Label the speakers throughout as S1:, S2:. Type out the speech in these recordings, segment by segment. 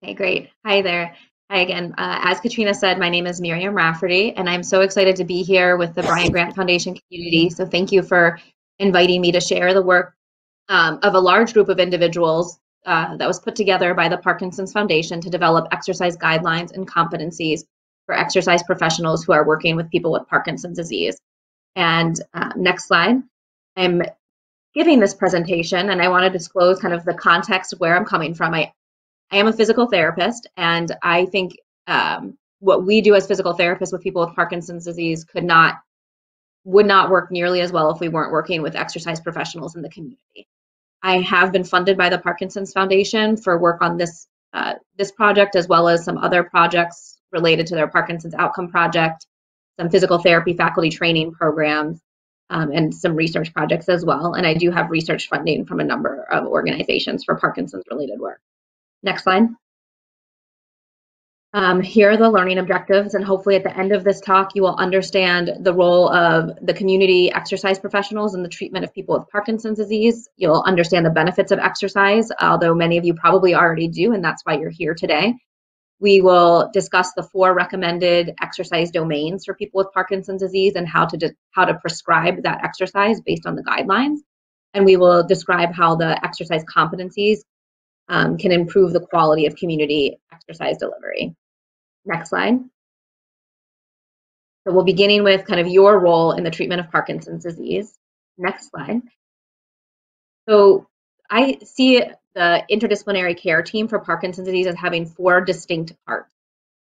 S1: Okay, great. Hi there. Hi again. As Katrina said, my name is Miriam Rafferty, and I'm so excited to be here with the Brian Grant Foundation community. So thank you for inviting me to share the work of a large group of individuals that was put together by the Parkinson's Foundation to develop exercise guidelines and competencies for exercise professionals who are working with people with Parkinson's disease. And next slide. I'm giving this presentation, and I want to disclose kind of the context of where I'm coming from. I am a physical therapist, and I think what we do as physical therapists with people with Parkinson's disease would not work nearly as well if we weren't working with exercise professionals in the community. I have been funded by the Parkinson's Foundation for work on this project, as well as some other projects related to their Parkinson's Outcome Project, some physical therapy faculty training programs, and some research projects as well. And I do have research funding from a number of organizations for Parkinson's related work. Next slide. Here are the learning objectives, and hopefully at the end of this talk, you will understand the role of the community exercise professionals in the treatment of people with Parkinson's disease. You'll understand the benefits of exercise, although many of you probably already do, and that's why you're here today. We will discuss the 4 recommended exercise domains for people with Parkinson's disease and how to prescribe that exercise based on the guidelines. And we will describe how the exercise competencies can improve the quality of community exercise delivery. Next slide. So we'll be beginning with kind of your role in the treatment of Parkinson's disease. Next slide. So I see the interdisciplinary care team for Parkinson's disease as having 4 distinct parts.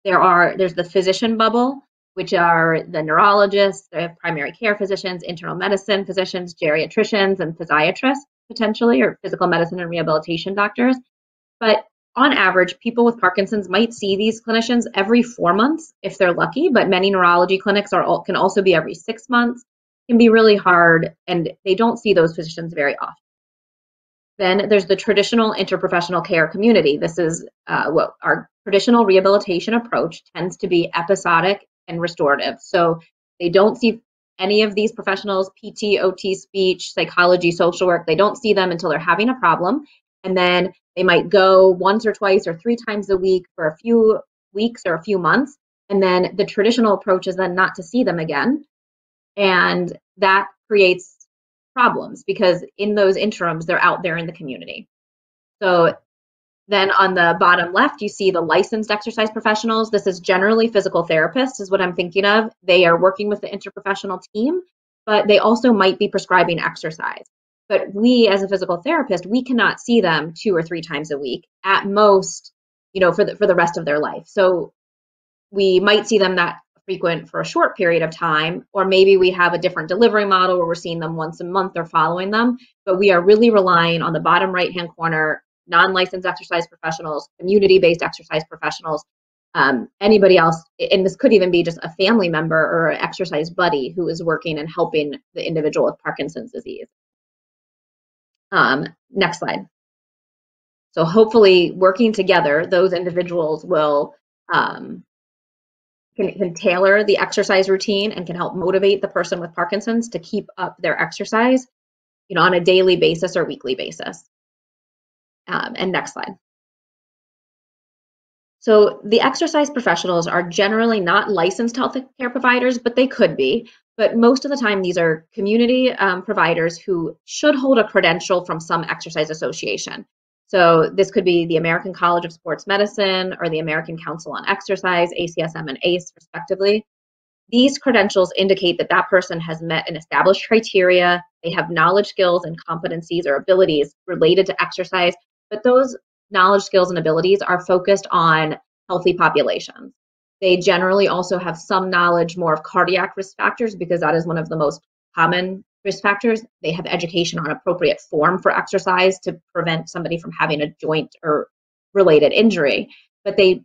S1: There's the physician bubble, which are the neurologists, the primary care physicians, internal medicine physicians, geriatricians, and physiatrists, potentially, or physical medicine and rehabilitation doctors. But on average, people with Parkinson's might see these clinicians every 4 months if they're lucky, but many neurology clinics can also be every 6 months. It can be really hard, and they don't see those physicians very often. Then there's the traditional interprofessional care community. This is what our traditional rehabilitation approach tends to be episodic and restorative. So they don't see any of these professionals, PT, OT, speech, psychology, social work. They don't see them until they're having a problem. And then they might go once or twice or 3 times a week for a few weeks or a few months. And then the traditional approach is then not to see them again. And that creates problems because in those interims, they're out there in the community. So then on the bottom left, you see the licensed exercise professionals. This is generally physical therapists is what I'm thinking of. They are working with the interprofessional team, but they also might be prescribing exercise. But we, as a physical therapist, we cannot see them 2 or 3 times a week at most, for the rest of their life. So we might see them that frequent for a short period of time, or maybe we have a different delivery model where we're seeing them once a month or following them. But we are really relying on the bottom right-hand corner, non-licensed exercise professionals, community-based exercise professionals, anybody else, and this could even be just a family member or an exercise buddy who is working and helping the individual with Parkinson's disease. Next slide. So hopefully working together, those individuals will can tailor the exercise routine and can help motivate the person with Parkinson's to keep up their exercise, on a daily basis or weekly basis. And next slide. So the exercise professionals are generally not licensed healthcare providers, but they could be. But most of the time, these are community providers who should hold a credential from some exercise association. So this could be the American College of Sports Medicine or the American Council on Exercise, ACSM and ACE, respectively. These credentials indicate that that person has met an established criteria, they have knowledge, skills, and competencies or abilities related to exercise, but those knowledge, skills, and abilities are focused on healthy populations. They generally also have some knowledge more of cardiac risk factors because that is one of the most common risk factors. They have education on appropriate form for exercise to prevent somebody from having a joint or related injury, but they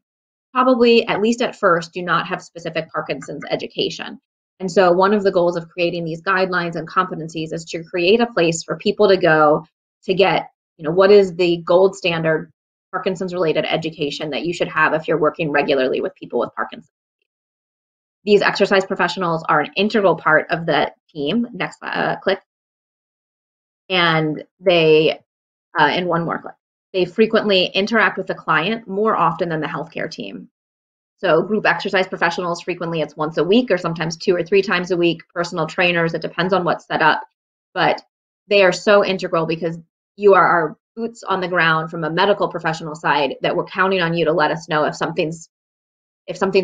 S1: probably, at least at first, do not have specific Parkinson's education. And so one of the goals of creating these guidelines and competencies is to create a place for people to go to get, what is the gold standard Parkinson's related education that you should have if you're working regularly with people with Parkinson's. These exercise professionals are an integral part of the team. Next click. And they, and one more click. They frequently interact with the client more often than the healthcare team. So group exercise professionals, frequently it's once a week or sometimes 2 or 3 times a week. Personal trainers, it depends on what's set up, but they are so integral because you are our boots on the ground from a medical professional side that we're counting on you to let us know if something's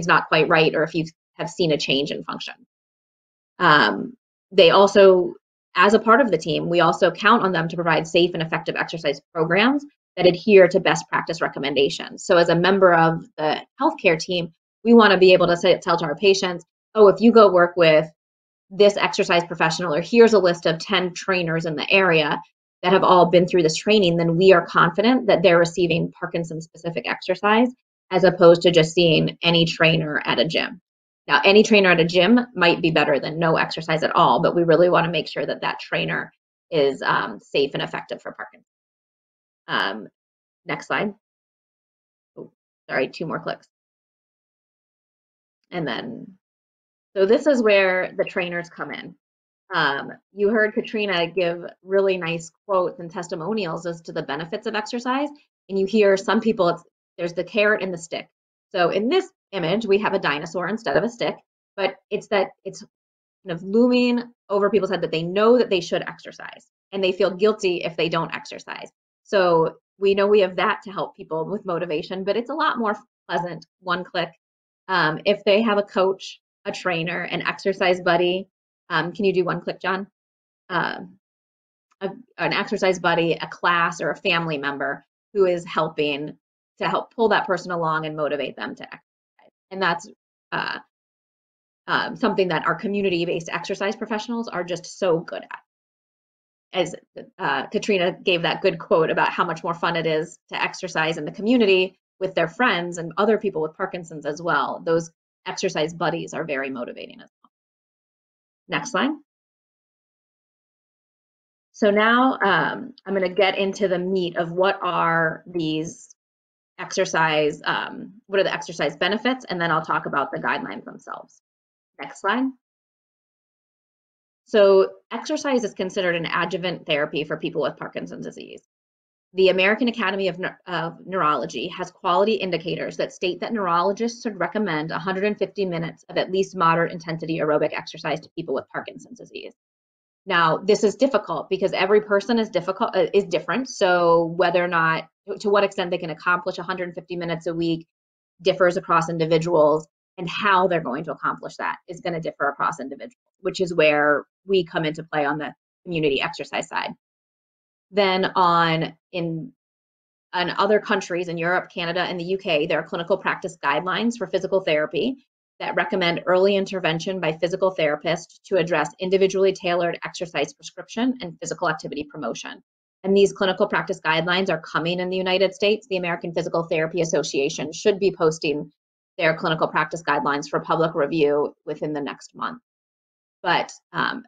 S1: not quite right or if you have seen a change in function. They also, as a part of the team, we also count on them to provide safe and effective exercise programs that adhere to best practice recommendations. So as a member of the healthcare team, we want to be able to tell to our patients, oh, if you go work with this exercise professional, or here's a list of 10 trainers in the area that have all been through this training, then we are confident that they're receiving Parkinson's specific exercise as opposed to just seeing any trainer at a gym. Now, any trainer at a gym might be better than no exercise at all, but we really want to make sure that that trainer is safe and effective for Parkinson's. Next slide. Oh, sorry, 2 more clicks. And then, so this is where the trainers come in. You heard Katrina give really nice quotes and testimonials as to the benefits of exercise, and you hear some people, there's the carrot and the stick. So in this image, we have a dinosaur instead of a stick, but it's kind of looming over people's head that they know that they should exercise, and they feel guilty if they don't exercise. So we know we have that to help people with motivation, but it's a lot more pleasant, one click. If they have a coach, a trainer, an exercise buddy, can you do one click, John? An exercise buddy, a class, or a family member who is helping to help pull that person along and motivate them to exercise. And that's something that our community-based exercise professionals are just so good at. As Katrina gave that good quote about how much more fun it is to exercise in the community with their friends and other people with Parkinson's as well. Those exercise buddies are very motivating as well. Next slide. So now I'm going to get into the meat of what are these exercise, what are the exercise benefits, and then I'll talk about the guidelines themselves. Next slide. So exercise is considered an adjuvant therapy for people with Parkinson's disease. The American Academy of Neurology has quality indicators that state that neurologists should recommend 150 minutes of at least moderate intensity aerobic exercise to people with Parkinson's disease. Now, this is difficult because every person is different. So whether or not, to what extent they can accomplish 150 minutes a week differs across individuals, and how they're going to accomplish that is going to differ across individuals, which is where we come into play on the community exercise side. Then in other countries in Europe, Canada, and the UK, there are clinical practice guidelines for physical therapy that recommend early intervention by physical therapists to address individually tailored exercise prescription and physical activity promotion. And these clinical practice guidelines are coming in the United States. The American Physical Therapy Association should be posting their clinical practice guidelines for public review within the next month. But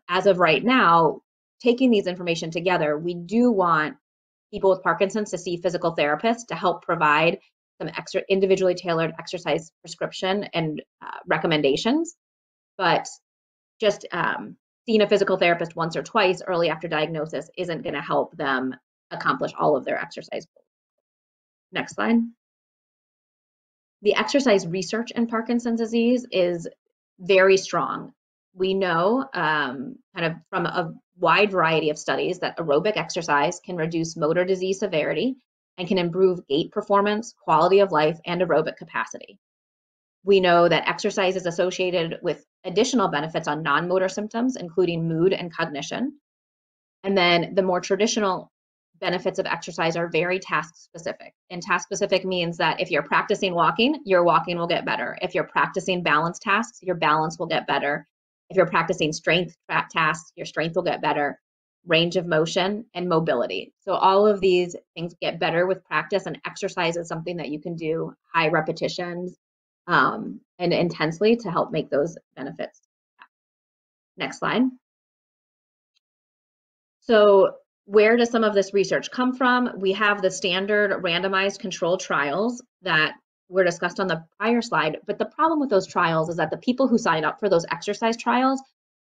S1: as of right now, taking these information together, we do want people with Parkinson's to see physical therapists to help provide some extra individually tailored exercise prescription and recommendations. But just seeing a physical therapist once or twice early after diagnosis isn't going to help them accomplish all of their exercise goals. Next slide. The exercise research in Parkinson's disease is very strong. We know kind of from a wide variety of studies that aerobic exercise can reduce motor disease severity and can improve gait performance, quality of life, and aerobic capacity. We know that exercise is associated with additional benefits on non-motor symptoms, including mood and cognition. And then the more traditional benefits of exercise are very task specific. And task specific means that if you're practicing walking, your walking will get better. If you're practicing balance tasks, your balance will get better. If you're practicing strength tasks, your strength will get better. Range of motion and mobility. So all of these things get better with practice, and exercise is something that you can do high repetitions and intensely to help make those benefits. Next slide. So where does some of this research come from? We have the standard randomized controlled trials that were discussed on the prior slide, but the problem with those trials is that the people who sign up for those exercise trials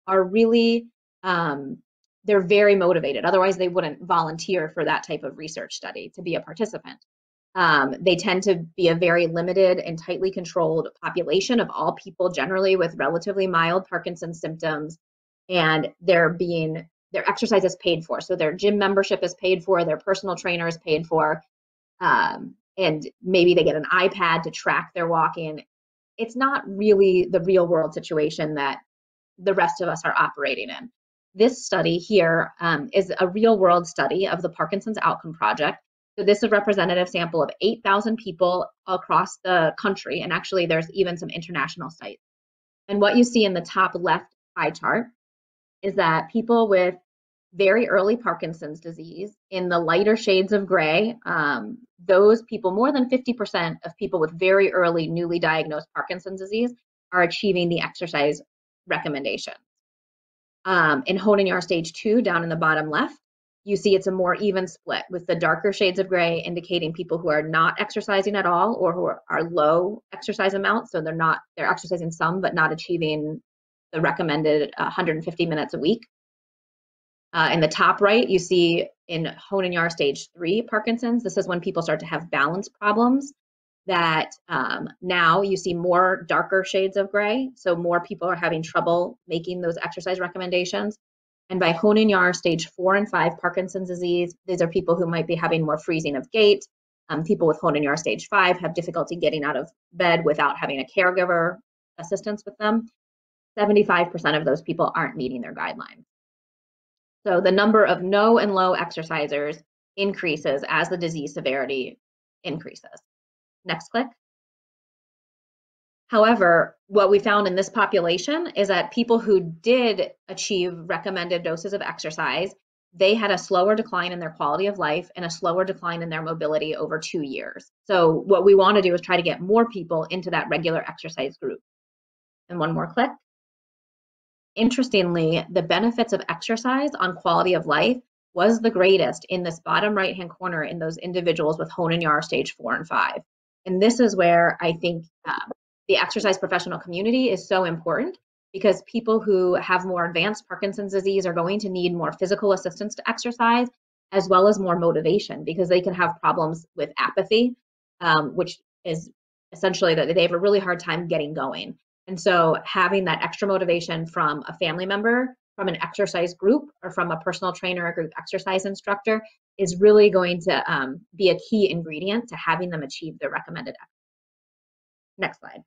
S1: are really they're very motivated. Otherwise, they wouldn't volunteer for that type of research study to be a participant. They tend to be a very limited and tightly controlled population of all people generally with relatively mild Parkinson's symptoms, and their exercise is paid for. So their gym membership is paid for, their personal trainer is paid for, and maybe they get an iPad to track their walking. It's not really the real world situation that the rest of us are operating in. This study here is a real world study of the Parkinson's Outcome Project. So this is a representative sample of 8,000 people across the country, and actually there's even some international sites. And what you see in the top left pie chart is that people with very early Parkinson's disease, in the lighter shades of gray, those people, more than 50% of people with very early newly diagnosed Parkinson's disease are achieving the exercise recommendations. In Honing Yar stage 2, down in the bottom left, you see it's a more even split, with the darker shades of gray indicating people who are not exercising at all or who are low exercise amounts. So they're exercising some, but not achieving the recommended 150 minutes a week. In the top right, you see in Honing Yar stage 3 Parkinson's, this is when people start to have balance problems, that now you see more darker shades of gray. So more people are having trouble making those exercise recommendations. And by Honing Yar stage 4 and 5 Parkinson's disease, these are people who might be having more freezing of gait. People with Honing Yar stage 5 have difficulty getting out of bed without having a caregiver assistance with them. 75% of those people aren't meeting their guidelines. So the number of no and low exercisers increases as the disease severity increases. Next click. However, what we found in this population is that people who did achieve recommended doses of exercise, they had a slower decline in their quality of life and a slower decline in their mobility over 2 years. So what we want to do is try to get more people into that regular exercise group. And one more click. Interestingly, the benefits of exercise on quality of life was the greatest in this bottom right-hand corner in those individuals with Honing Yar stage 4 and 5. And this is where I think the exercise professional community is so important, because people who have more advanced Parkinson's disease are going to need more physical assistance to exercise, as well as more motivation, because they can have problems with apathy, which is essentially that they have a really hard time getting going. And so having that extra motivation from a family member, from an exercise group, or from a personal trainer or group exercise instructor is really going to be a key ingredient to having them achieve their recommended exercise. Next slide.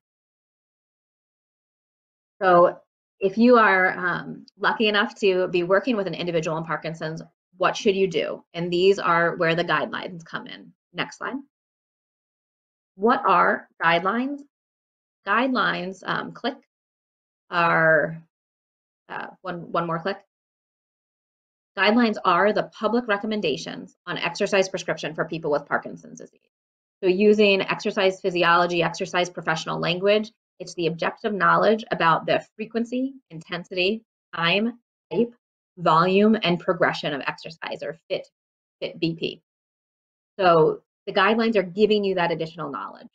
S1: So if you are lucky enough to be working with an individual in Parkinson's, what should you do? And these are where the guidelines come in. Next slide. What are guidelines? Guidelines, click, are, one more click. Guidelines are the public recommendations on exercise prescription for people with Parkinson's disease. So using exercise physiology, exercise professional language, it's the objective knowledge about the frequency, intensity, time, type, volume, and progression of exercise, or FIT BP. So the guidelines are giving you that additional knowledge.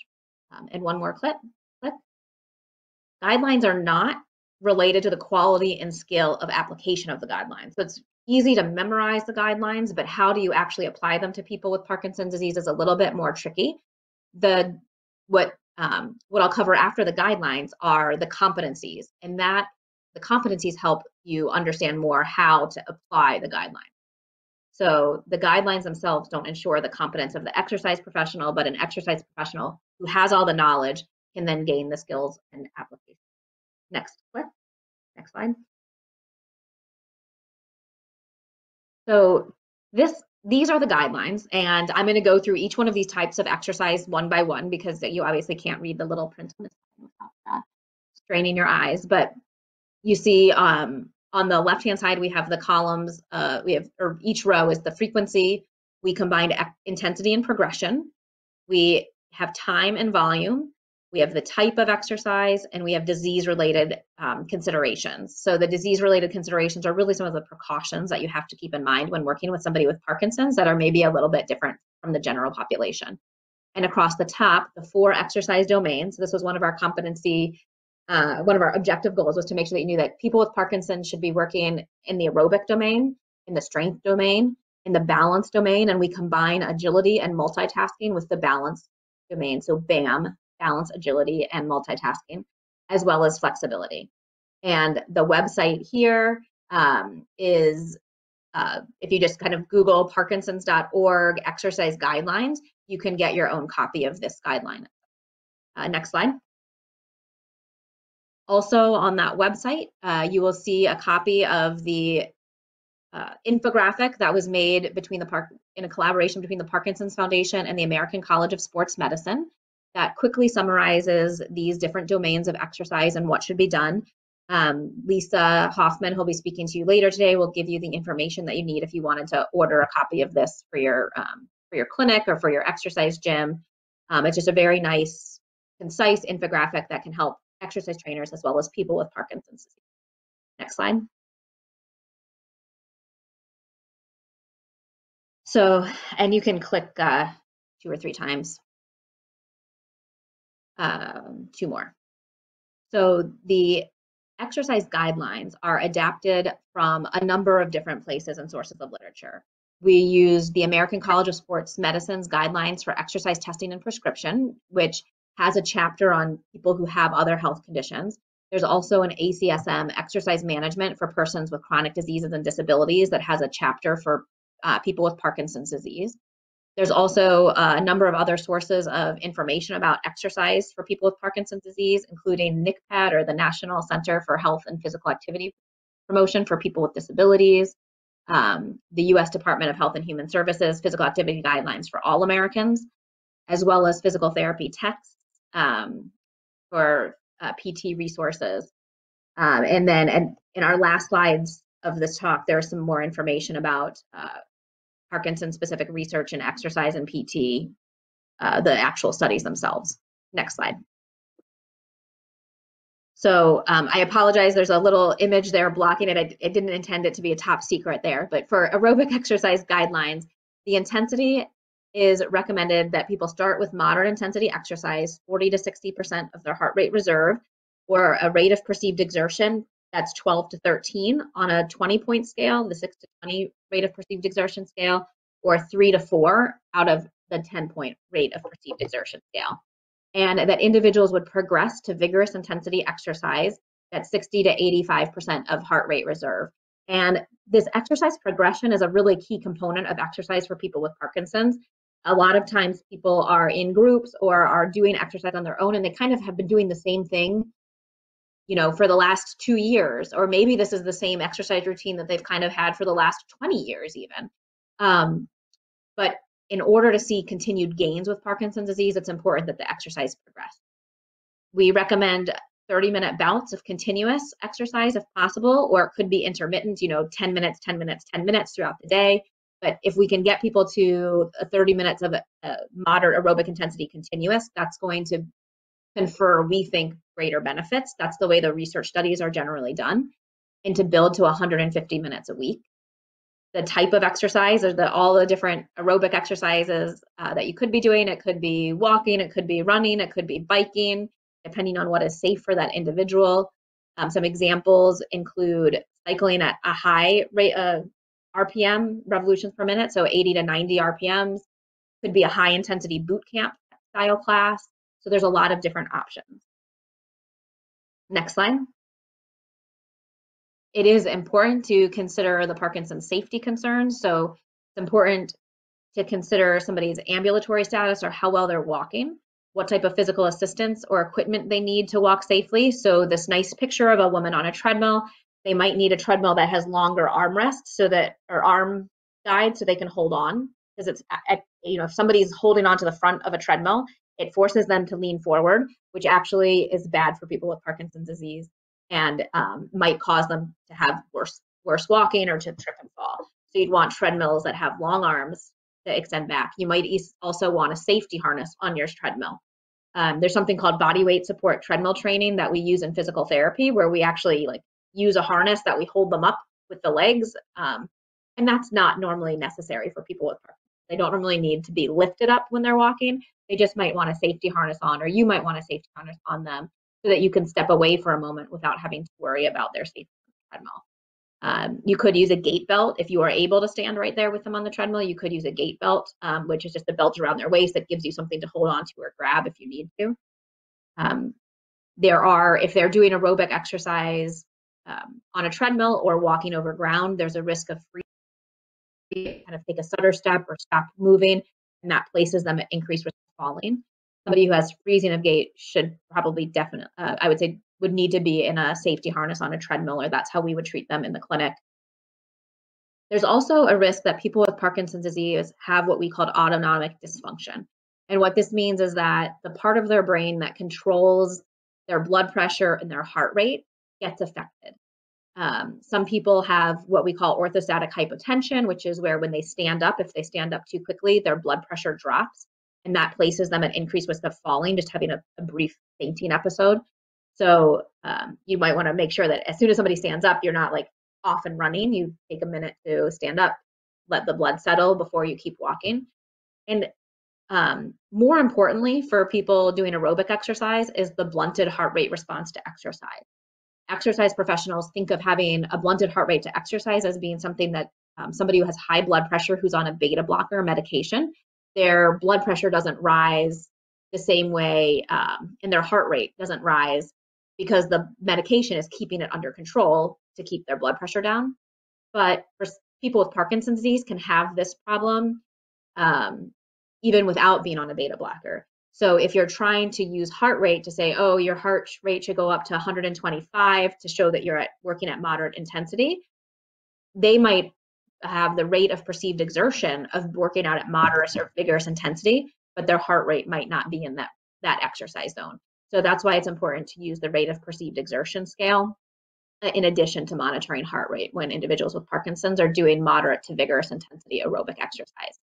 S1: And one more click. Guidelines are not related to the quality and skill of application of the guidelines. So it's easy to memorize the guidelines, but how do you actually apply them to people with Parkinson's disease is a little bit more tricky. What I'll cover after the guidelines are the competencies, and that the competencies help you understand more how to apply the guidelines. So the guidelines themselves don't ensure the competence of the exercise professional, but an exercise professional who has all the knowledge can then gain the skills and application. Next slide. So these are the guidelines, and I'm going to go through each one of these types of exercise one by one, because you obviously can't read the little print on this without straining your eyes. But you see on the left-hand side, we have the columns, or each row is the frequency. We combined intensity and progression. We have time and volume. We have the type of exercise, and we have disease-related considerations. So the disease-related considerations are really some of the precautions that you have to keep in mind when working with somebody with Parkinson's that are maybe a little bit different from the general population. And across the top, the 4 exercise domains. This was one of our one of our objective goals was to make sure that you knew that people with Parkinson's should be working in the aerobic domain. in the strength domain, in the balance domain, and we combine agility and multitasking with the balance domain. So BAM, balance, agility, and multitasking, as well as flexibility. And the website here is, if you just kind of Google parkinsons.org exercise guidelines, you can get your own copy of this guideline. Next slide. Also on that website, you will see a copy of the infographic that was made in a collaboration between the Parkinson's Foundation and the American College of Sports Medicine that quickly summarizes these different domains of exercise and what should be done. Lisa Hoffman, who'll be speaking to you later today, will give you the information that you need if you wanted to order a copy of this for your clinic or for your exercise gym. It's just a very nice, concise infographic that can help exercise trainers as well as people with Parkinson's disease. Next slide. So, and you can click 2 or 3 times, 2 more. So the exercise guidelines are adapted from a number of different places and sources of literature. We use the American College of Sports Medicine's guidelines for exercise testing and prescription, which has a chapter on people who have other health conditions. There's also an ACSM, exercise management for persons with chronic diseases and disabilities, that has a chapter for people with Parkinson's disease. There's also a number of other sources of information about exercise for people with Parkinson's disease, including NCPAD, or the National Center for Health and Physical Activity Promotion for people with disabilities, the U.S. Department of Health and Human Services Physical Activity Guidelines for all Americans, as well as physical therapy texts for PT resources. And then in our last slides of this talk, there's some more information about Parkinson-specific research in exercise and PT, the actual studies themselves. Next slide. So I apologize, there's a little image there blocking it. I didn't intend it to be a top secret there, but for aerobic exercise guidelines, the intensity is recommended that people start with moderate intensity exercise, 40 to 60% of their heart rate reserve, or a rate of perceived exertion that's 12 to 13 on a 20-point scale, the 6 to 20 rate of perceived exertion scale, or 3 to 4 out of the 10-point rate of perceived exertion scale. And that individuals would progress to vigorous intensity exercise at 60 to 85% of heart rate reserve. And this exercise progression is a really key component of exercise for people with Parkinson's. A lot of times people are in groups or are doing exercise on their own, and they kind of have been doing the same thing, you know, for the last 2 years, or maybe this is the same exercise routine that they've kind of had for the last 20 years even. But in order to see continued gains with Parkinson's disease, it's important that the exercise progress. We recommend 30-minute bouts of continuous exercise if possible, or it could be intermittent, you know, 10 minutes, 10 minutes, 10 minutes throughout the day. But if we can get people to 30 minutes of moderate aerobic intensity continuous, that's going to confer, we think, greater benefits. That's the way the research studies are generally done, and to build to 150 minutes a week. The type of exercise, or all the different aerobic exercises that you could be doing. It could be walking, it could be running, it could be biking, depending on what is safe for that individual. Some examples include cycling at a high rate of RPM, revolutions per minute, so 80 to 90 RPMs. Could be a high intensity boot camp style class. So there's a lot of different options. Next slide. It is important to consider the Parkinson's safety concerns. So it's important to consider somebody's ambulatory status, or how well they're walking, what type of physical assistance or equipment they need to walk safely. So this nice picture of a woman on a treadmill, they might need a treadmill that has longer armrests, so that, or arm guide, so they can hold on. Because it's, you know, if somebody's holding onto the front of a treadmill, it forces them to lean forward, which actually is bad for people with Parkinson's disease, and might cause them to have worse walking or to trip and fall. So you'd want treadmills that have long arms to extend back. You might also want a safety harness on your treadmill. There's something called body weight support treadmill training that we use in physical therapy, where we actually use a harness that we hold them up with the legs. And that's not normally necessary for people with Parkinson's. They don't normally need to be lifted up when they're walking. They just might want a safety harness on, or you might want a safety harness on them, so that you can step away for a moment without having to worry about their safety on the treadmill. You could use a gait belt if you are able to stand right there with them on the treadmill. You could use a gait belt, which is just a belt around their waist that gives you something to hold on to or grab if you need to. If they're doing aerobic exercise on a treadmill or walking over ground, there's a risk of kind of take a stutter step or stop moving, and that places them at increased risk of falling. Somebody who has freezing of gait should probably definitely, I would say, would need to be in a safety harness on a treadmill, or that's how we would treat them in the clinic. There's also a risk that people with Parkinson's disease have what we call autonomic dysfunction. And what this means is that the part of their brain that controls their blood pressure and their heart rate gets affected. Some people have what we call orthostatic hypotension, which is where when they stand up, if they stand up too quickly, their blood pressure drops, and that places them at increased risk of falling, just having a brief fainting episode. So you might want to make sure that as soon as somebody stands up, you're not like off and running. You take a minute to stand up, let the blood settle before you keep walking. And more importantly, for people doing aerobic exercise is the blunted heart rate response to exercise. Exercise professionals think of having a blunted heart rate to exercise as being something that somebody who has high blood pressure who's on a beta blocker medication, their blood pressure doesn't rise the same way and their heart rate doesn't rise because the medication is keeping it under control to keep their blood pressure down. But for people with Parkinson's disease can have this problem even without being on a beta blocker. So if you're trying to use heart rate to say, oh, your heart rate should go up to 125 to show that you're working at moderate intensity, they might have the rate of perceived exertion of working out at moderate or vigorous intensity, but their heart rate might not be in that exercise zone. So that's why it's important to use the rate of perceived exertion scale in addition to monitoring heart rate when individuals with Parkinson's are doing moderate to vigorous intensity aerobic exercise.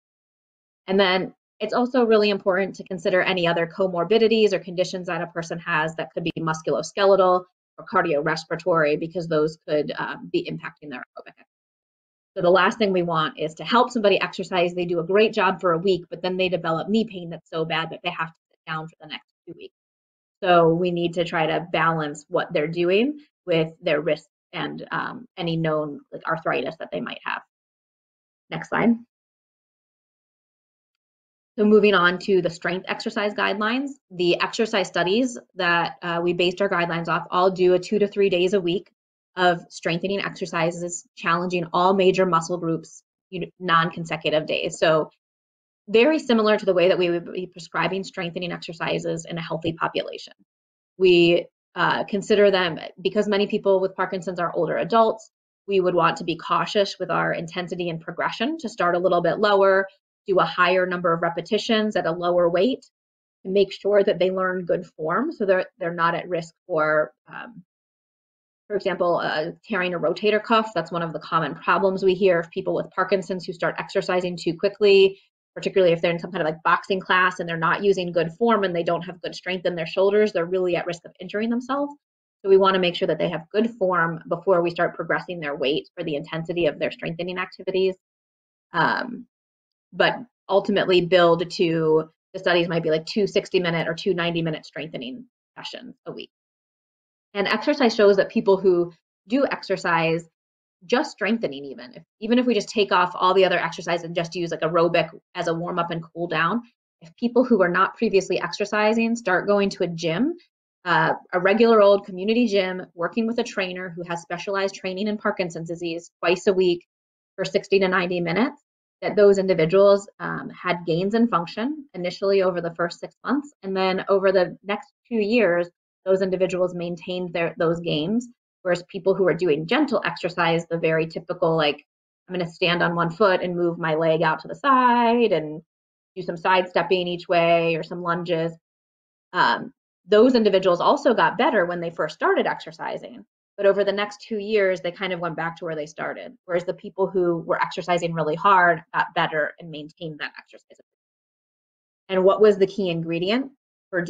S1: And then it's also really important to consider any other comorbidities or conditions that a person has that could be musculoskeletal or cardiorespiratory, because those could be impacting their aerobic exercise. So the last thing we want is to help somebody exercise. They do a great job for a week, but then they develop knee pain that's so bad that they have to sit down for the next 2 weeks. So we need to try to balance what they're doing with their risks and any known like arthritis that they might have. Next slide. So moving on to the strength exercise guidelines, the exercise studies that we based our guidelines off all do a 2 to 3 days a week of strengthening exercises, challenging all major muscle groups, non-consecutive days. So very similar to the way that we would be prescribing strengthening exercises in a healthy population. We consider them, because many people with Parkinson's are older adults, we would want to be cautious with our intensity and progression to start a little bit lower, do a higher number of repetitions at a lower weight to make sure that they learn good form so they're not at risk for example, tearing a rotator cuff. That's one of the common problems we hear of people with Parkinson's who start exercising too quickly, particularly if they're in some kind of like boxing class and they're not using good form and they don't have good strength in their shoulders, they're really at risk of injuring themselves. So we want to make sure that they have good form before we start progressing their weight for the intensity of their strengthening activities. But ultimately build to, the studies might be like 2 60-minute or 2 90-minute strengthening sessions a week. And exercise shows that people who do exercise, just strengthening even if we just take off all the other exercise and just use like aerobic as a warm up and cool down, if people who were not previously exercising start going to a gym, a regular old community gym, working with a trainer who has specialized training in Parkinson's disease twice a week for 60 to 90 minutes, that those individuals had gains in function initially over the first 6 months. And then over the next 2 years, those individuals maintained those gains. Whereas people who are doing gentle exercise, the very typical, like, I'm going to stand on one foot and move my leg out to the side and do some sidestepping each way or some lunges. Those individuals also got better when they first started exercising. But over the next 2 years, they kind of went back to where they started. Whereas the people who were exercising really hard got better and maintained that exercise. And what was the key ingredient for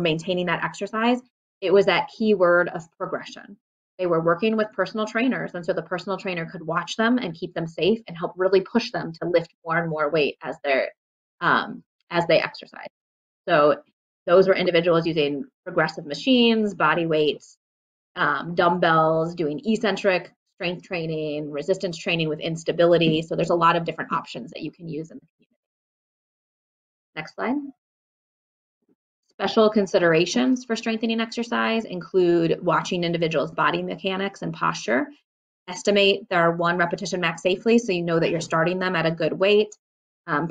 S1: maintaining that exercise? It was that key word of progression. They were working with personal trainers, and so the personal trainer could watch them and keep them safe and help really push them to lift more and more weight as they exercise. So those were individuals using progressive machines, body weights, dumbbells, doing eccentric strength training, resistance training with instability. So there's a lot of different options that you can use in the community. Next slide. Special considerations for strengthening exercise include watching individuals' body mechanics and posture, estimate their 1 repetition max safely so you know that you're starting them at a good weight,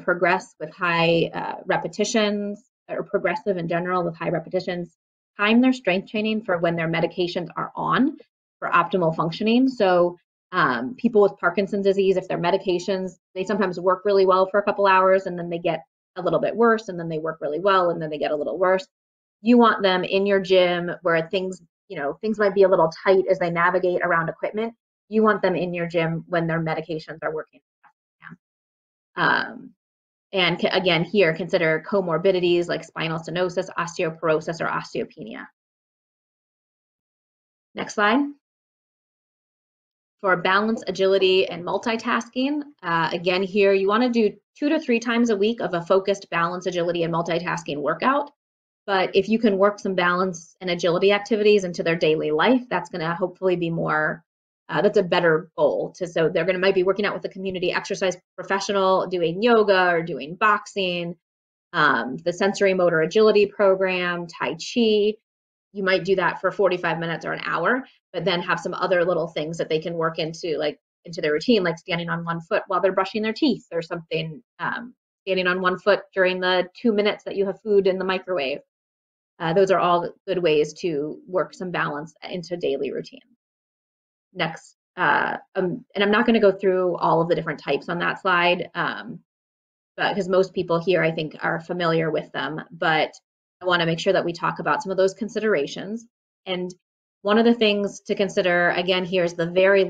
S1: progress with high repetitions, or progressive in general with high repetitions, time their strength training for when their medications are on for optimal functioning. So people with Parkinson's disease, if their medications, they sometimes work really well for a couple hours and then they get a little bit worse, and then they work really well and then they get a little worse. You want them in your gym where things might be a little tight as they navigate around equipment. You want them in your gym when their medications are working. And again, here, consider comorbidities like spinal stenosis, osteoporosis, or osteopenia. Next slide. For balance, agility, and multitasking, again, here, you want to do 2 to 3 times a week of a focused balance, agility, and multitasking workout. But if you can work some balance and agility activities into their daily life, that's going to hopefully be more, that's a better goal. So they're going to might be working out with a community exercise professional, doing yoga or doing boxing, the sensory motor agility program, Tai Chi. You might do that for 45 minutes or an hour, but then have some other little things that they can work into their routine, like standing on 1 foot while they're brushing their teeth or something, standing on 1 foot during the 2 minutes that you have food in the microwave. Those are all good ways to work some balance into daily routine. Next, and I'm not going to go through all of the different types on that slide, because most people here, I think, are familiar with them, but I want to make sure that we talk about some of those considerations. And one of the things to consider, again, here is the varied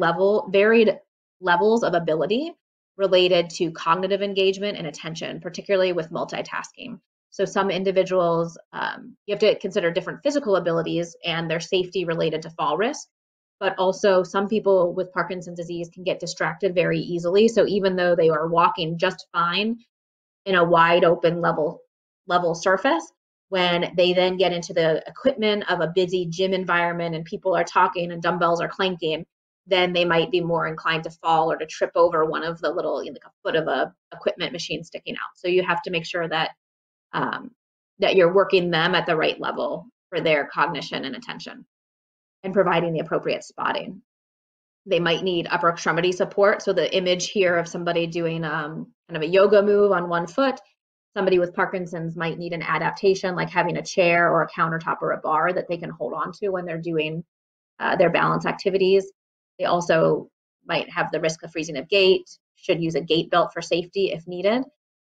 S1: levels of ability related to cognitive engagement and attention, particularly with multitasking. So some individuals, you have to consider different physical abilities and their safety related to fall risk, but also some people with Parkinson's disease can get distracted very easily. So even though they are walking just fine in a wide open level surface, when they then get into the equipment of a busy gym environment and people are talking and dumbbells are clanking, then they might be more inclined to fall or to trip over one of the little, like a foot of a equipment machine sticking out. So you have to make sure that that you're working them at the right level for their cognition and attention and providing the appropriate spotting. They might need upper extremity support. So the image here of somebody doing kind of a yoga move on 1 foot, somebody with Parkinson's might need an adaptation like having a chair or a countertop or a bar that they can hold on to when they're doing their balance activities. They also might have the risk of freezing of gait, should use a gait belt for safety if needed.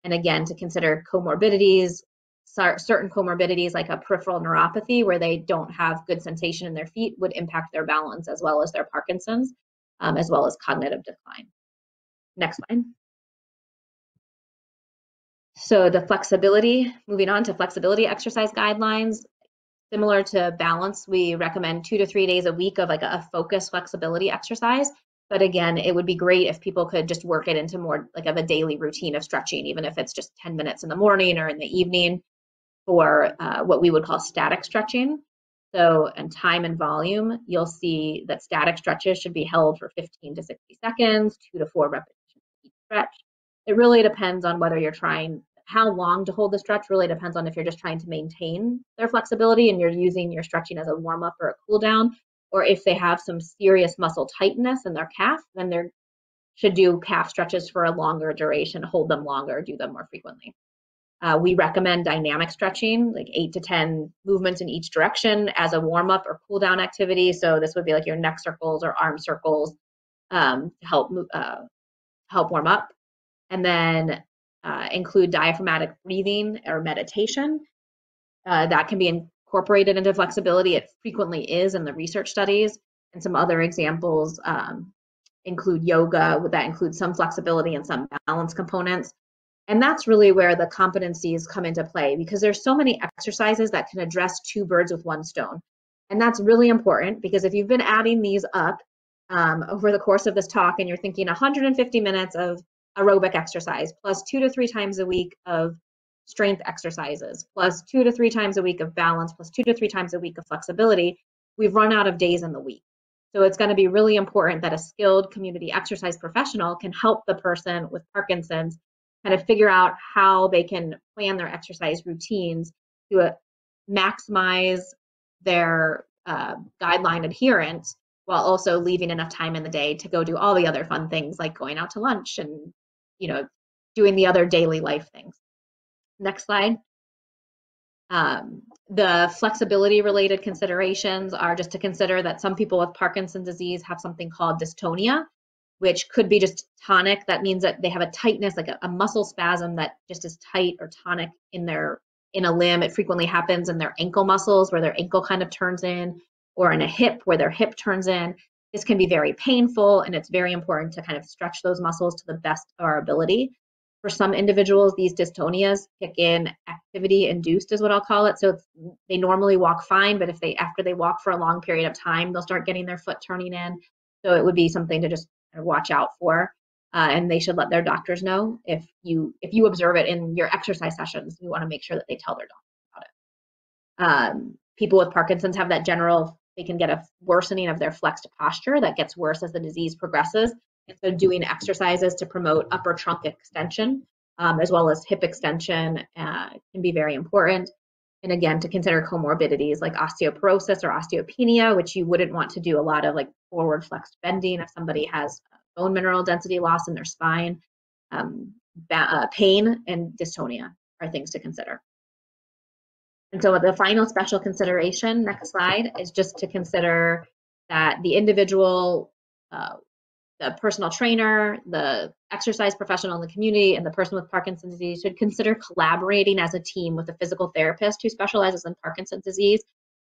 S1: And again, to consider comorbidities, certain comorbidities like a peripheral neuropathy where they don't have good sensation in their feet would impact their balance as well as their Parkinson's, as well as cognitive decline. Next slide. So the flexibility, moving on to flexibility exercise guidelines, similar to balance, we recommend 2 to 3 days a week of like a focused flexibility exercise. But again, it would be great if people could just work it into more like of a daily routine of stretching, even if it's just 10 minutes in the morning or in the evening for what we would call static stretching. So in time and volume, you'll see that static stretches should be held for 15 to 60 seconds, 2 to 4 repetitions each stretch. It really depends on whether you're trying, how long to hold the stretch really depends on if you're just trying to maintain their flexibility and you're using your stretching as a warm up or a cool down, or if they have some serious muscle tightness in their calf, then they should do calf stretches for a longer duration, hold them longer, do them more frequently. We recommend dynamic stretching, like 8 to 10 movements in each direction as a warm up or cool down activity. So this would be like your neck circles or arm circles to help warm up. And then include diaphragmatic breathing or meditation. That can be incorporated into flexibility. It frequently is in the research studies. And some other examples include yoga, that includes some flexibility and some balance components. And that's really where the competencies come into play, because there's so many exercises that can address 2 birds with 1 stone. And that's really important, because if you've been adding these up over the course of this talk and you're thinking 150 minutes of aerobic exercise plus 2 to 3 times a week of strength exercises plus 2 to 3 times a week of balance plus 2 to 3 times a week of flexibility, we've run out of days in the week. So it's going to be really important that a skilled community exercise professional can help the person with Parkinson's kind of figure out how they can plan their exercise routines to maximize their guideline adherence while also leaving enough time in the day to go do all the other fun things like going out to lunch and, doing the other daily life things. Next slide. The flexibility related considerations are just to consider that some people with Parkinson's disease have something called dystonia, which could be just tonic. That means that they have a tightness, like a muscle spasm that just is tight or tonic in a limb. It frequently happens in their ankle muscles where their ankle kind of turns in, or in a hip where their hip turns in. This can be very painful, and it's very important to kind of stretch those muscles to the best of our ability. For some individuals, these dystonias kick in activity induced is what I'll call it. So they normally walk fine, but after they walk for a long period of time, they'll start getting their foot turning in. So it would be something to just watch out for. And they should let their doctors know if you observe it in your exercise sessions. You want to make sure that they tell their doctor about it. People with Parkinson's have that they can get a worsening of their flexed posture that gets worse as the disease progresses. And so doing exercises to promote upper trunk extension, as well as hip extension, can be very important. And again, to consider comorbidities like osteoporosis or osteopenia, which you wouldn't want to do a lot of like forward flexed bending if somebody has bone mineral density loss in their spine. Pain and dystonia are things to consider. And so the final special consideration, next slide, is just to consider that the individual, the personal trainer, the exercise professional in the community, and the person with Parkinson's disease should consider collaborating as a team with a physical therapist who specializes in Parkinson's disease,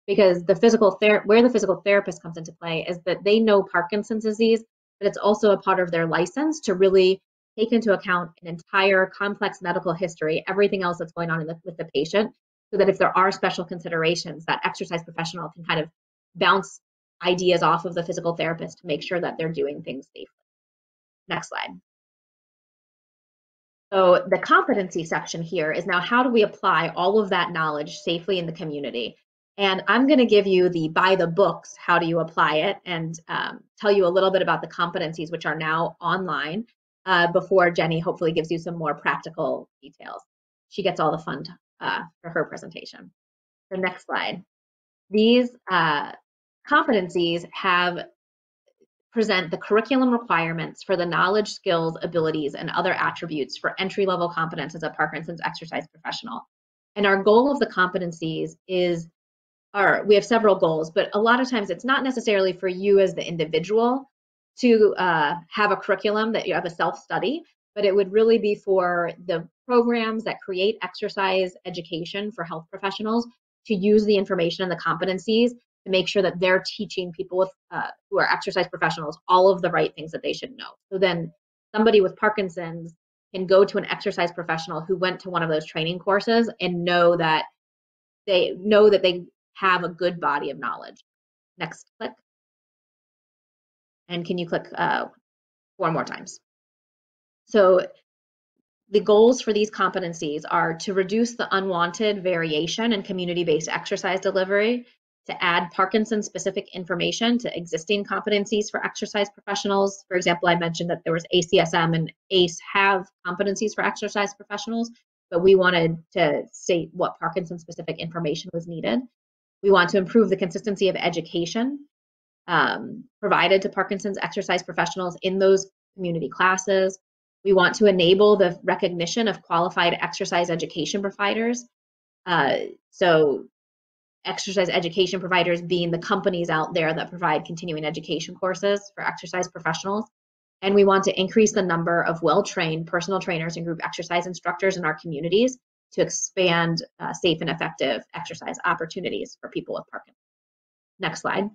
S1: because where the physical therapist comes into play is that they know Parkinson's disease, but it's also a part of their license to really take into account an entire complex medical history, everything else that's going on with the patient, so that if there are special considerations, that exercise professional can kind of bounce ideas off of the physical therapist to make sure that they're doing things safely. Next slide. So the competency section here is now how do we apply all of that knowledge safely in the community? And I'm going to give you the by the books, how do you apply it, and tell you a little bit about the competencies, which are now online, before Jenny hopefully gives you some more practical details. She gets all the fun for her presentation. The next slide. These competencies present the curriculum requirements for the knowledge, skills, abilities, and other attributes for entry-level competence as a Parkinson's exercise professional. And our goal of the competencies we have several goals, but a lot of times it's not necessarily for you as the individual to have a curriculum that you have a self-study, but it would really be for the programs that create exercise education for health professionals to use the information and the competencies to make sure that they're teaching people who are exercise professionals all of the right things that they should know. So then somebody with Parkinson's can go to an exercise professional who went to one of those training courses and know that they have a good body of knowledge. Next click. And can you click 4 more times? So the goals for these competencies are to reduce the unwanted variation in community-based exercise delivery, to add Parkinson-specific information to existing competencies for exercise professionals. For example, I mentioned that there was ACSM and ACE have competencies for exercise professionals, but we wanted to state what Parkinson-specific information was needed. We want to improve the consistency of education provided to Parkinson's exercise professionals in those community classes. We want to enable the recognition of qualified exercise education providers. So exercise education providers being the companies out there that provide continuing education courses for exercise professionals. And we want to increase the number of well-trained personal trainers and group exercise instructors in our communities to expand safe and effective exercise opportunities for people with Parkinson's. Next slide.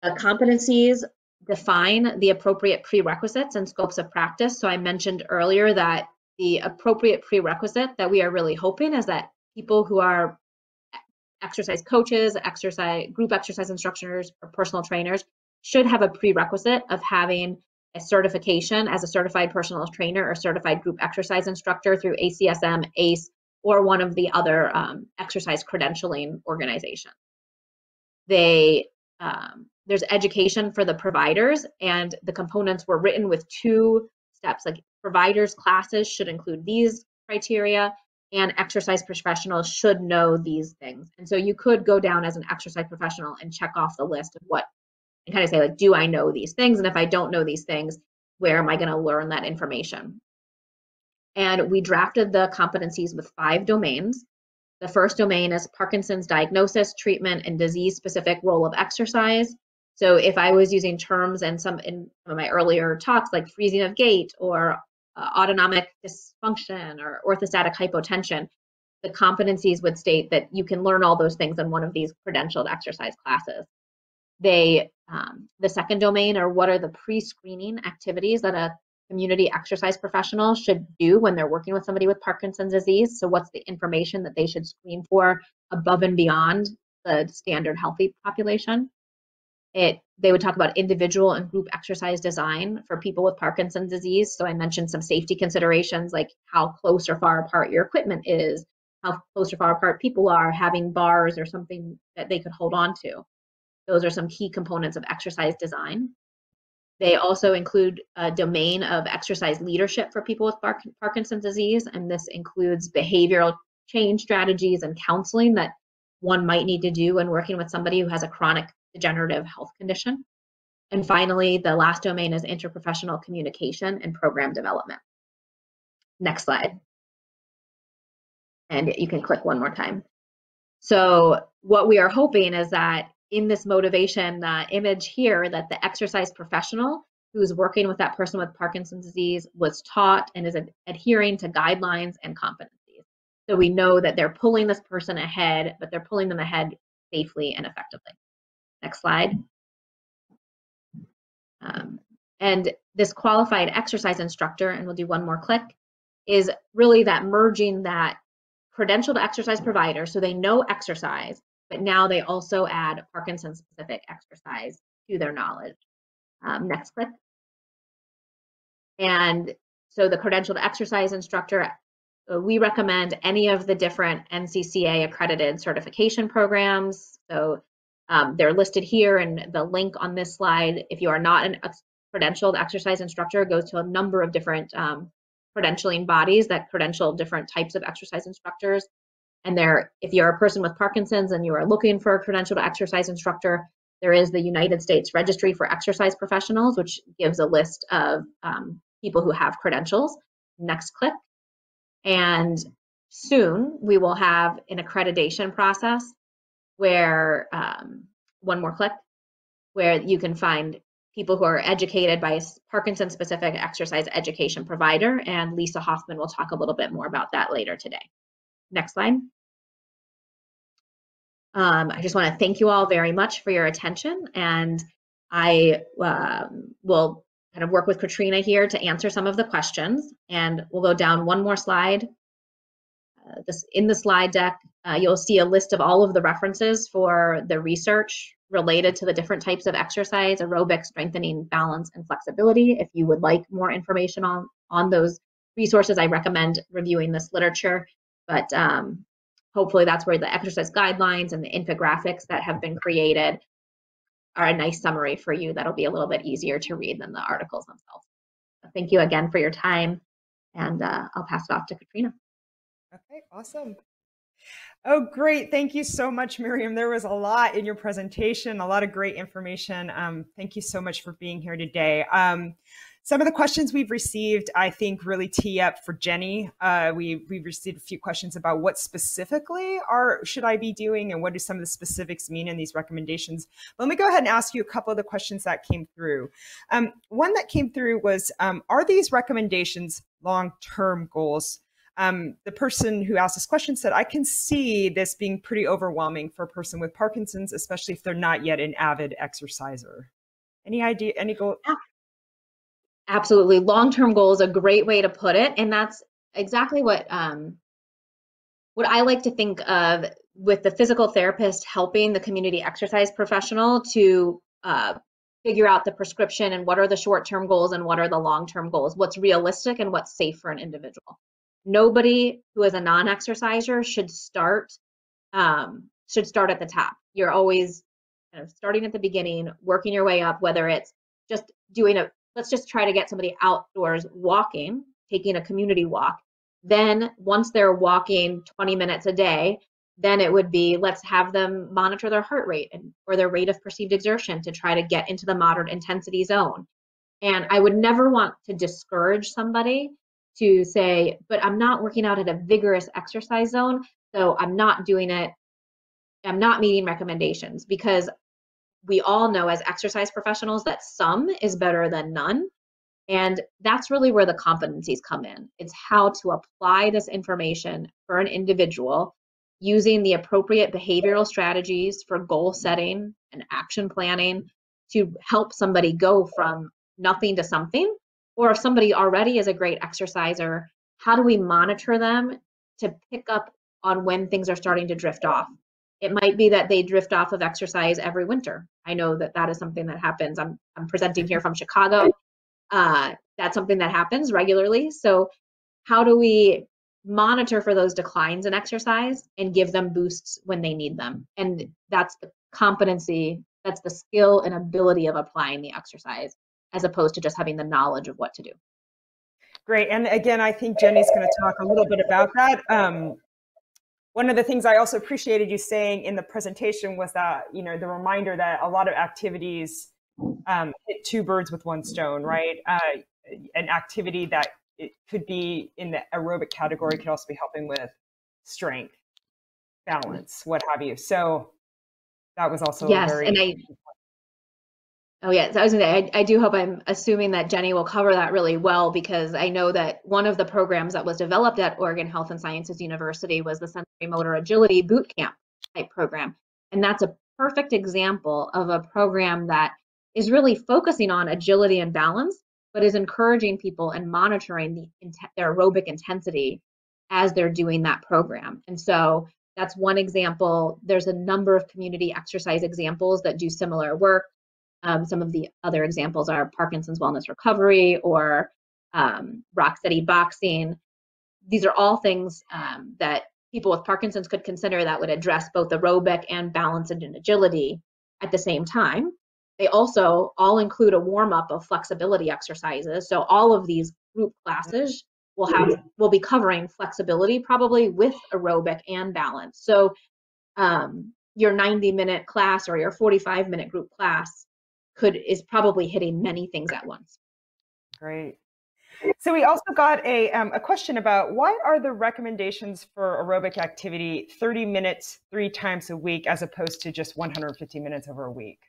S1: Competencies define the appropriate prerequisites and scopes of practice. So I mentioned earlier that the appropriate prerequisite that we are really hoping is that people who are exercise coaches, group exercise instructors, or personal trainers should have a prerequisite of having a certification as a certified personal trainer or certified group exercise instructor through ACSM, ACE, or one of the other exercise credentialing organizations. They there's education for the providers, and the components were written with 2 steps. Like, providers classes should include these criteria, and exercise professionals should know these things. And so you could go down as an exercise professional and check off the list of what, and kind of say, like, do I know these things? And if I don't know these things, where am I going to learn that information? And we drafted the competencies with 5 domains. The first domain is Parkinson's diagnosis, treatment, and disease-specific role of exercise. So if I was using terms in some of my earlier talks, like freezing of gait or autonomic dysfunction or orthostatic hypotension, the competencies would state that you can learn all those things in one of these credentialed exercise classes. The second domain are what are the pre-screening activities that a community exercise professional should do when they're working with somebody with Parkinson's disease. So what's the information that they should screen for above and beyond the standard healthy population? They would talk about individual and group exercise design for people with Parkinson's disease. So I mentioned some safety considerations, like how close or far apart your equipment is, how close or far apart people are, having bars or something that they could hold on to. Those are some key components of exercise design. They also include a domain of exercise leadership for people with Parkinson's disease, and this includes behavioral change strategies and counseling that one might need to do when working with somebody who has a chronic degenerative health condition. And finally, the last domain is interprofessional communication and program development. Next slide. And you can click one more time. So what we are hoping is that in this motivation image here, that the exercise professional who's working with that person with Parkinson's disease was taught and is adhering to guidelines and competencies. So we know that they're pulling this person ahead, but they're pulling them ahead safely and effectively. Next slide. And this qualified exercise instructor, and we'll do one more click, is really that merging that credentialed exercise provider, so they know exercise, but now they also add Parkinson's specific exercise to their knowledge. Next click. And so the credentialed exercise instructor, we recommend any of the different NCCA accredited certification programs. So they're listed here, and the link on this slide, if you are not a credentialed exercise instructor, goes to a number of different credentialing bodies that credential different types of exercise instructors. And if you're a person with Parkinson's and you are looking for a credentialed exercise instructor, there is the United States Registry for Exercise Professionals, which gives a list of people who have credentials. Next click. And soon we will have an accreditation process where, one more click, where you can find people who are educated by a Parkinson's specific exercise education provider. And Lisa Hoffman will talk a little bit more about that later today. Next slide. I just want to thank you all very much for your attention, and I will kind of work with Katrina here to answer some of the questions, and we'll go down one more slide. In the slide deck, you'll see a list of all of the references for the research related to the different types of exercise: aerobic, strengthening, balance, and flexibility. If you would like more information on those resources, I recommend reviewing this literature. But hopefully that's where the exercise guidelines and the infographics that have been created are a nice summary for you that'll be a little bit easier to read than the articles themselves. So thank you again for your time, and I'll pass it off to Katrina.
S2: Okay, awesome. Oh, great. Thank you so much, Miriam. There was a lot in your presentation, a lot of great information. Thank you so much for being here today. Some of the questions we've received, I think, really tee up for Jenny. We've received a few questions about what specifically should I be doing and what do some of the specifics mean in these recommendations. But let me go ahead and ask you a couple of the questions that came through. One that came through was, are these recommendations long-term goals? The person who asked this question said, I can see this being pretty overwhelming for a person with Parkinson's, especially if they're not yet an avid exerciser. Any idea, any goal?
S1: Absolutely. Long-term goal is a great way to put it. And that's exactly what I like to think of with the physical therapist helping the community exercise professional to figure out the prescription and what are the short-term goals and what are the long-term goals, what's realistic and what's safe for an individual. Nobody who is a non-exerciser should start at the top. You're always kind of starting at the beginning, working your way up, whether it's just doing let's just try to get somebody outdoors walking, taking a community walk. Then once they're walking 20 minutes a day, then it would be, let's have them monitor their heart rate or their rate of perceived exertion to try to get into the moderate intensity zone. And I would never want to discourage somebody to say, but I'm not working out at a vigorous exercise zone, so I'm not doing it. I'm not meeting recommendations, because we all know as exercise professionals that some is better than none. And that's really where the competencies come in. It's how to apply this information for an individual using the appropriate behavioral strategies for goal setting and action planning to help somebody go from nothing to something. Or if somebody already is a great exerciser, how do we monitor them to pick up on when things are starting to drift off? It might be that they drift off of exercise every winter. I know that that is something that happens. I'm presenting here from Chicago. That's something that happens regularly. So how do we monitor for those declines in exercise and give them boosts when they need them? And that's the competency, that's the skill and ability of applying the exercise, as opposed to just having the knowledge of what to do.
S2: Great. And again, I think Jenny's going to talk a little bit about that. One of the things I also appreciated you saying in the presentation was that, the reminder that a lot of activities hit two birds with one stone, right? An activity that it could be in the aerobic category could also be helping with strength, balance, what have you. So that was also
S1: yes, and oh yeah, so I was gonna say, I do hope, I'm assuming that Jenny will cover that really well, because I know that one of the programs that was developed at Oregon Health and Sciences University was the Sensory Motor Agility Boot Camp type program. And that's a perfect example of a program that is really focusing on agility and balance, but is encouraging people and monitoring their aerobic intensity as they're doing that program. And so that's one example. There's a number of community exercise examples that do similar work. Some of the other examples are Parkinson's Wellness Recovery or Rock Steady Boxing. These are all things that people with Parkinson's could consider that would address both aerobic and balance and agility at the same time. They also all include a warm-up of flexibility exercises. So all of these group classes will be covering flexibility, probably with aerobic and balance. So your 90-minute class or your 45-minute group class is probably hitting many things at once.
S2: Great. So we also got a question about, why are the recommendations for aerobic activity 30 minutes 3 times a week as opposed to just 150 minutes over a week?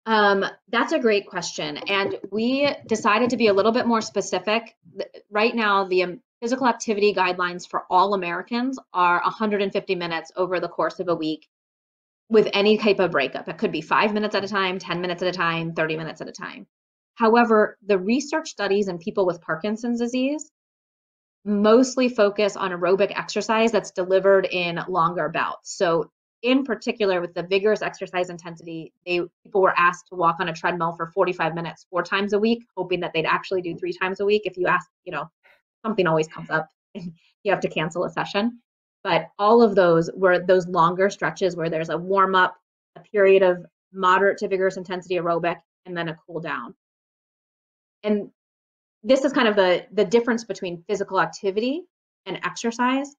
S1: That's a great question. And we decided to be a little bit more specific. Right now, the physical activity guidelines for all Americans are 150 minutes over the course of a week, with any type of breakup. It could be 5 minutes at a time, 10 minutes at a time, 30 minutes at a time. However, the research studies in people with Parkinson's disease mostly focus on aerobic exercise that's delivered in longer bouts. So in particular, with the vigorous exercise intensity, people were asked to walk on a treadmill for 45 minutes 4 times a week, hoping that they'd actually do 3 times a week. If you ask, something always comes up and you have to cancel a session. But all of those were those longer stretches where there's a warm up, a period of moderate to vigorous intensity aerobic, and then a cool down. And this is kind of the difference between physical activity and exercise.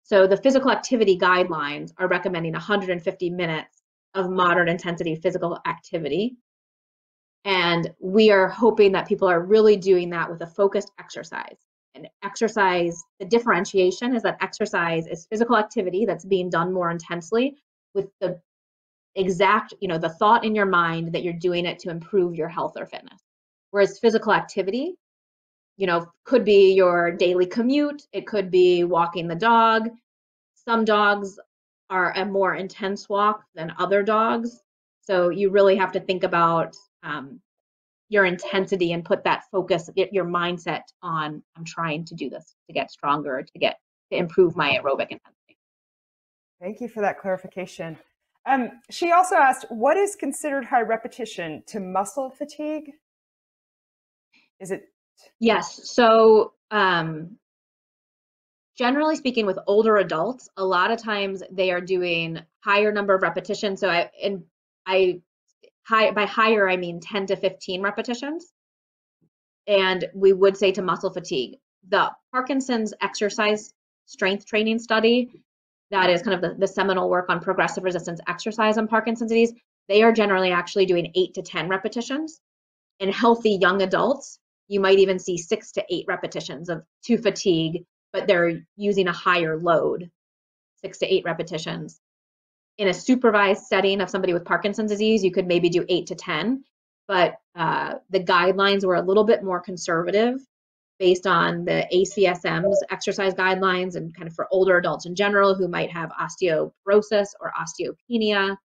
S1: So the physical activity guidelines are recommending 150 minutes of moderate intensity physical activity. And we are hoping that people are really doing that with a focused exercise. And exercise, the differentiation is that exercise is physical activity that's being done more intensely with the exact, the thought in your mind that you're doing it to improve your health or fitness. Whereas physical activity, could be your daily commute, it could be walking the dog. Some dogs are a more intense walk than other dogs. So you really have to think about your intensity and put that focus, get your mindset on, I'm trying to do this to get stronger, to improve my aerobic intensity.
S2: Thank you for that clarification. She also asked, what is considered high repetition to muscle fatigue? Is it?
S1: Yes. So generally speaking, with older adults, a lot of times they are doing higher number of repetitions. So by higher, I mean 10 to 15 repetitions. And we would say to muscle fatigue. The Parkinson's exercise strength training study, that is kind of the seminal work on progressive resistance exercise on Parkinson's disease, they are generally actually doing 8 to 10 repetitions. In healthy young adults, you might even see 6 to 8 repetitions to fatigue, but they're using a higher load, 6 to 8 repetitions. In a supervised setting of somebody with Parkinson's disease, you could maybe do 8 to 10, but the guidelines were a little bit more conservative based on the ACSM's exercise guidelines and kind of for older adults in general who might have osteoporosis or osteopenia.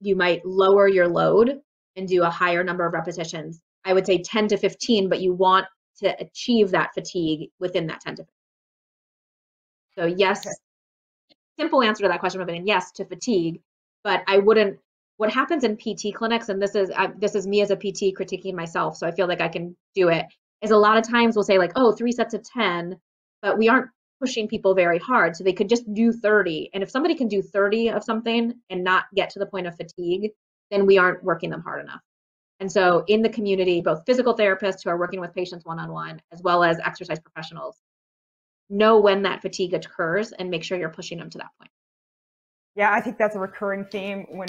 S1: You might lower your load and do a higher number of repetitions. I would say 10 to 15, but you want to achieve that fatigue within that 10 to 15. So yes, okay. Simple answer to that question would have been yes to fatigue, but I wouldn't. What happens in PT clinics, and this is me as a PT critiquing myself, so I feel like I can do it, is a lot of times we'll say like, oh, 3 sets of 10, but we aren't pushing people very hard, so they could just do 30. And if somebody can do 30 of something and not get to the point of fatigue, then we aren't working them hard enough. And so in the community, both physical therapists who are working with patients one-on-one, as well as exercise professionals, know when that fatigue occurs and make sure you're pushing them to that point.
S2: Yeah, I think that's a recurring theme when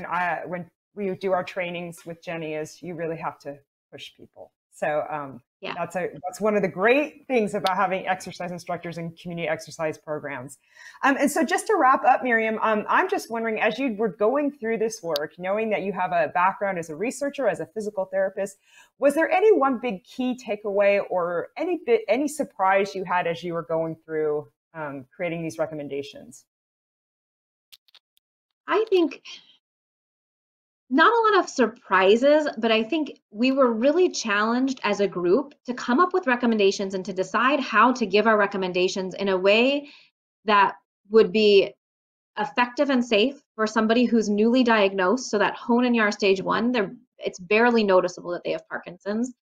S2: we do our trainings with Jenny is you really have to push people. So yeah, that's one of the great things about having exercise instructors and community exercise programs. And so just to wrap up, Miriam, I'm just wondering, as you were going through this work, knowing that you have a background as a researcher, as a physical therapist, was there any one big key takeaway or any surprise you had as you were going through creating these recommendations?
S1: I think not a lot of surprises, but I think we were really challenged as a group to come up with recommendations and to decide how to give our recommendations in a way that would be effective and safe for somebody who's newly diagnosed, so that Hoehn-Yahr stage 1, it's barely noticeable that they have Parkinson's.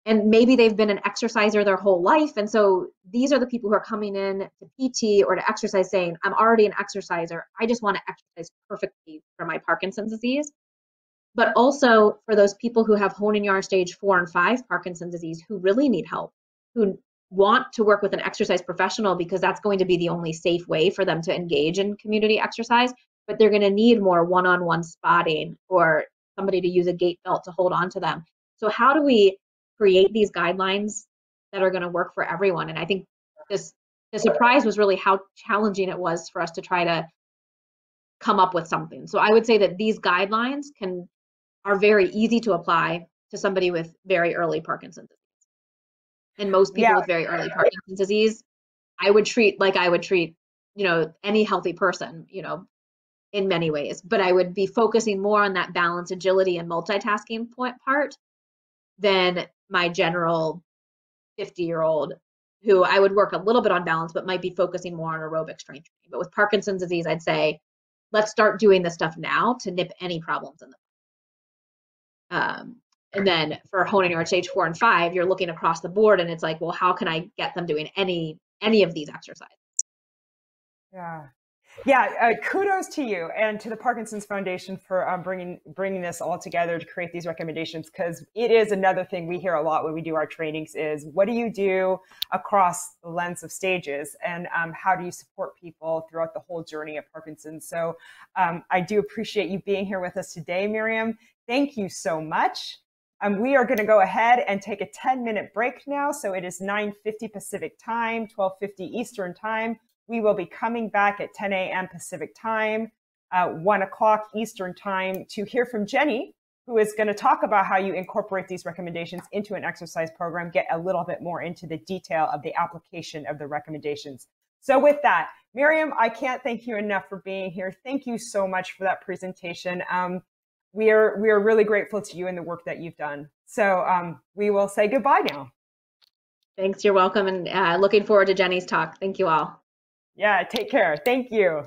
S1: And maybe they've been an exerciser their whole life. And so these are the people who are coming in to PT or to exercise saying, I'm already an exerciser. I just want to exercise perfectly for my Parkinson's disease. But also for those people who have Hoehn-Yahr stage 4 and 5 Parkinson's disease who really need help, who want to work with an exercise professional because that's going to be the only safe way for them to engage in community exercise, but they're going to need more one-on-one spotting or somebody to use a gait belt to hold on to them. So how do we create these guidelines that are going to work for everyone? And I think the surprise was really how challenging it was for us to try to come up with something. So I would say that these guidelines are very easy to apply to somebody with very early Parkinson's disease. And most people with very early Parkinson's disease, I would treat like I would treat, any healthy person, in many ways. But I would be focusing more on that balance, agility, and multitasking part than my general 50-year-old who I would work a little bit on balance, but might be focusing more on aerobic strength training. But with Parkinson's disease, I'd say, let's start doing this stuff now to nip any problems in them. And then for Hoehn-Yahr stage 4 and 5, you're looking across the board and it's like, well, how can I get them doing any of these exercises?
S2: Yeah, kudos to you and to the Parkinson's Foundation for bringing this all together to create these recommendations, because it is another thing we hear a lot when we do our trainings is what do you do across the lens of stages, and how do you support people throughout the whole journey of Parkinson's? So I do appreciate you being here with us today, Miriam. Thank you so much. We are going to go ahead and take a 10-minute break now. So it is 9:50 Pacific time, 12:50 Eastern time. We will be coming back at 10 a.m. Pacific time, 1 o'clock Eastern time to hear from Jenny, who is going to talk about how you incorporate these recommendations into an exercise program, get a little bit more into the detail of the application of the recommendations. So with that, Miriam, I can't thank you enough for being here. Thank you so much for that presentation. We are really grateful to you and the work that you've done. So we will say goodbye now.
S1: Thanks, you're welcome. And looking forward to Jenny's talk. Thank you all.
S2: Yeah, take care. Thank you.